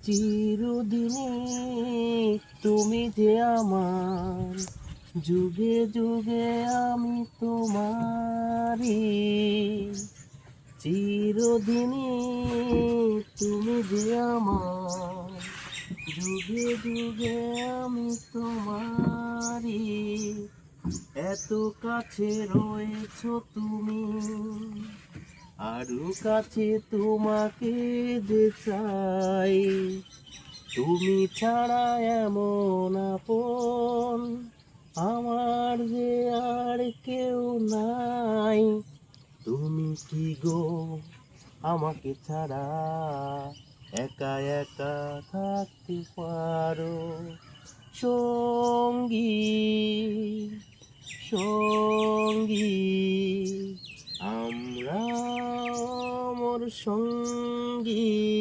চিরদিনই তুমি যে আমার, যুগে যুগে আমি তোমারি। চিরদিনই তুমি যে আমার, যুগে যুগে আমি তোমারি। এত কাছে রয়েছো তুমি, আরো কাছে তোমাকে যে চাই। তুমি ছাড়া এমন আপন আমার যে আর কেউ নাই। তুমি কি গো আমাকে ছাড়া একা একা থাকতে পারো? সঙ্গী, সঙ্গী, আমরা অমর সঙ্গী।